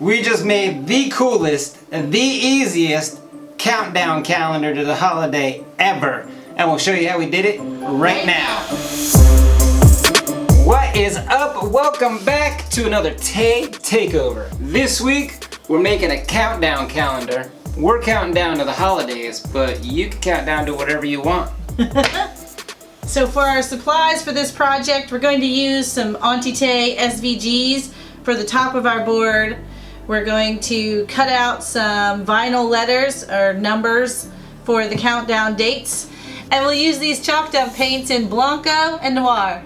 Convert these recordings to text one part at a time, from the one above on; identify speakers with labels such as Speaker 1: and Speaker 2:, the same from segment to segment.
Speaker 1: We just made the coolest and the easiest countdown calendar to the holiday ever. And we'll show you how we did it right now. What is up? Welcome back to another Tay Takeover. This week, we're making a countdown calendar. We're counting down to the holidays, but you can count down to whatever you want.
Speaker 2: So for our supplies for this project, we're going to use some Auntie Tay SVGs for the top of our board. We're going to cut out some vinyl letters or numbers for the countdown dates. And we'll use these chalked up paints in Blanco and Noir.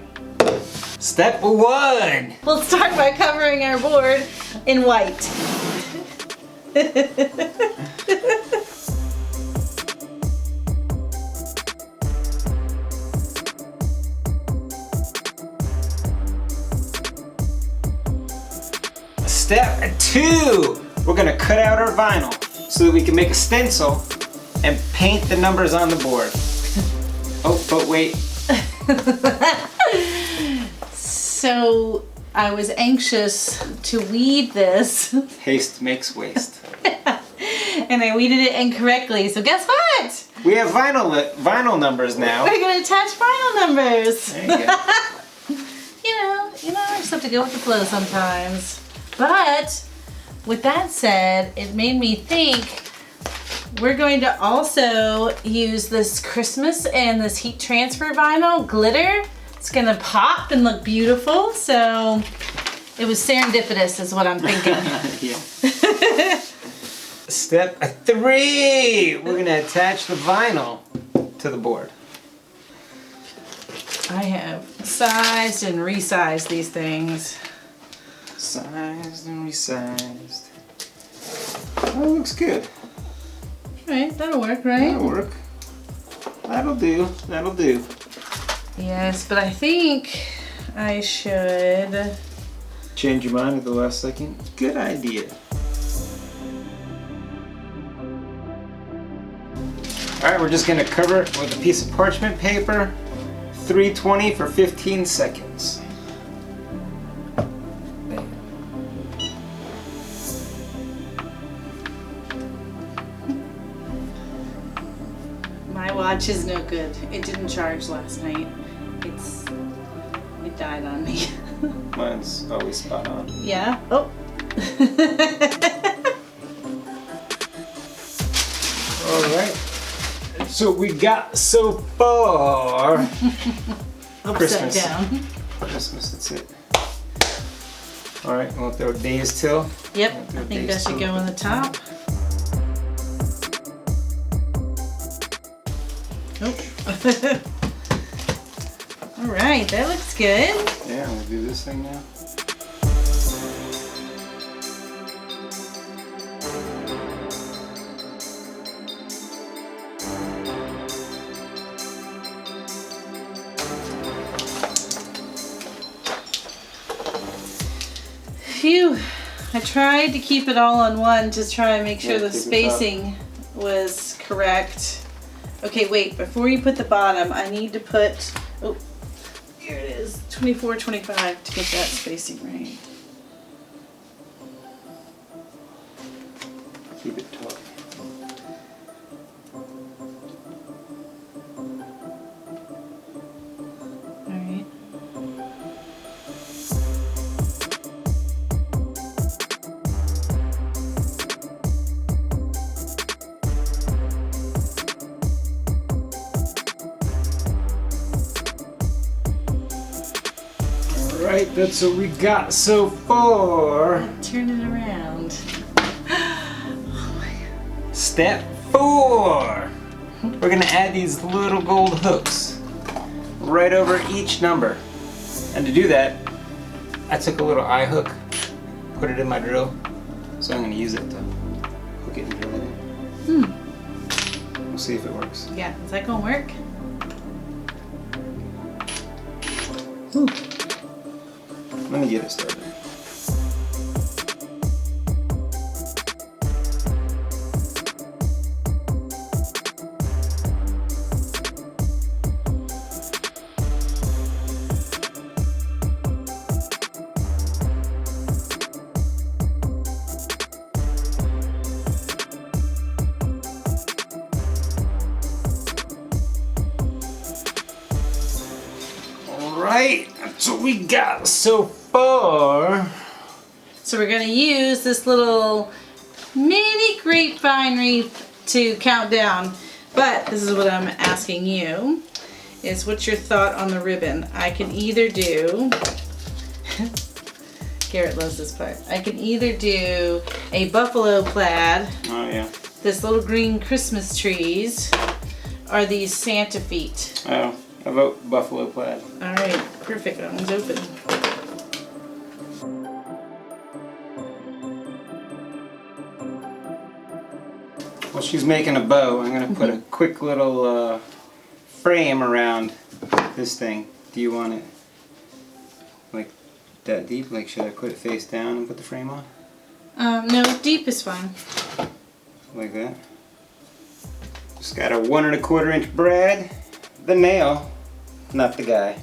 Speaker 1: Step 1.
Speaker 2: We'll start by covering our board in white.
Speaker 1: Step 2. We're gonna cut out our vinyl so that we can make a stencil and paint the numbers on the board. Oh, but wait.
Speaker 2: So I was anxious to weed this.
Speaker 1: Haste makes waste.
Speaker 2: And I weeded it incorrectly, so guess what?
Speaker 1: We have vinyl numbers now.
Speaker 2: We're gonna attach vinyl numbers.
Speaker 1: There you go.
Speaker 2: you know, I just have to go with the flow sometimes. But with that said, it made me think we're going to also use this Christmas and this heat transfer vinyl glitter. It's gonna pop and look beautiful, so it was serendipitous is what I'm thinking.
Speaker 1: Yeah. Step 3, we're gonna attach the vinyl to the board.
Speaker 2: I have sized and resized these things.
Speaker 1: Sized and resized. Oh, it looks good.
Speaker 2: Right, that'll work, right?
Speaker 1: That'll work. That'll do. That'll do.
Speaker 2: Yes, but I think I should
Speaker 1: Change your mind at the last second. Good idea. Alright, we're just going to cover it with a piece of parchment paper. 320 for 15 seconds.
Speaker 2: My watch is no good. It didn't charge last night. It died on me.
Speaker 1: Mine's always spot on.
Speaker 2: Yeah? Oh.
Speaker 1: Alright. So we got so far.
Speaker 2: Upside
Speaker 1: Christmas.
Speaker 2: down.
Speaker 1: Christmas, that's it. Alright, we'll throw days till.
Speaker 2: Yep, I think that should go on the top. Oh. Alright, that looks good.
Speaker 1: Yeah, we'll do this thing now.
Speaker 2: Phew. I tried to keep it all on one to try and make sure the spacing was correct. Okay, wait, before you put the bottom, I need to put, oh, here it is, 24, 25 to get that spacing right.
Speaker 1: Keep it taut.
Speaker 2: Alright.
Speaker 1: Alright, that's what we got so far.
Speaker 2: Turn it around.
Speaker 1: Step 4. We're gonna add these little gold hooks right over each number. And to do that, I took a little eye hook, put it in my drill. So I'm gonna use it to hook it and drill it in. We'll see if it works.
Speaker 2: Yeah, is that gonna work?
Speaker 1: Ooh. Let me get it started. Alright, that's what we got so far.
Speaker 2: So we're gonna use this little mini grapevine wreath to count down. But this is what I'm asking you, is what's your thought on the ribbon? I can either do, Garrett loves this part. I can either do a buffalo plaid,
Speaker 1: Oh yeah.
Speaker 2: this little green Christmas trees, or these Santa feet.
Speaker 1: Oh, I vote buffalo plaid.
Speaker 2: All right, perfect, that one's open.
Speaker 1: While she's making a bow, I'm gonna put a quick little frame around this thing. Do you want it like that deep? Like, should I put it face down and put the frame on?
Speaker 2: No, deep is fine.
Speaker 1: Like that. Just got a 1 1/4 inch brad. The nail, not the guy.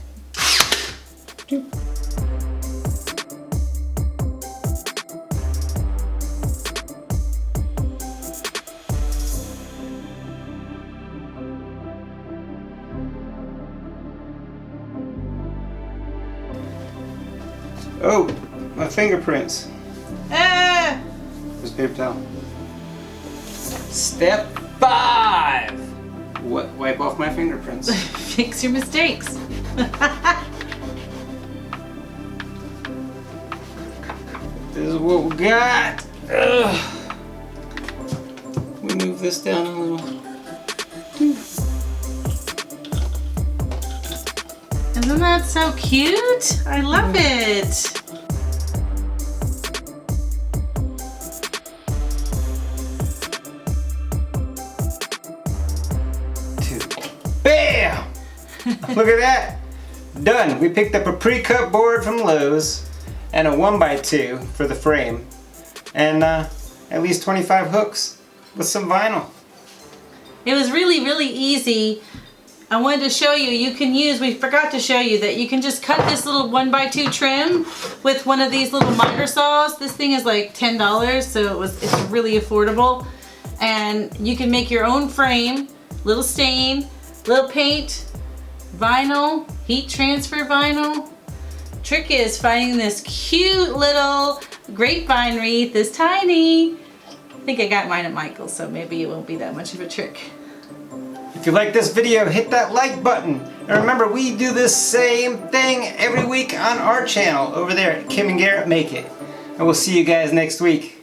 Speaker 1: Oh, my fingerprints.
Speaker 2: Ah!
Speaker 1: There's paper towel. Step 5. What? Wipe off my fingerprints.
Speaker 2: Fix your mistakes.
Speaker 1: This is what we got. Ugh. We move this down a little.
Speaker 2: Isn't that so cute? I love it.
Speaker 1: Bam! Look at that. Done. We picked up a pre-cut board from Lowe's and a 1x2 for the frame. And at least 25 hooks with some vinyl.
Speaker 2: It was really, really easy. I wanted to show you, you can use, we forgot to show you that you can just cut this little 1x2 trim with one of these little miter saws. This thing is like $10, so it's really affordable. And you can make your own frame, little stain, little paint, vinyl, heat transfer vinyl. Trick is finding this cute little grapevine wreath, this tiny. I think I got mine at Michael's, so maybe it won't be that much of a trick.
Speaker 1: If you like this video, hit that like button. And remember, we do this same thing every week on our channel over there at Kim and Garrett Make It. And we'll see you guys next week.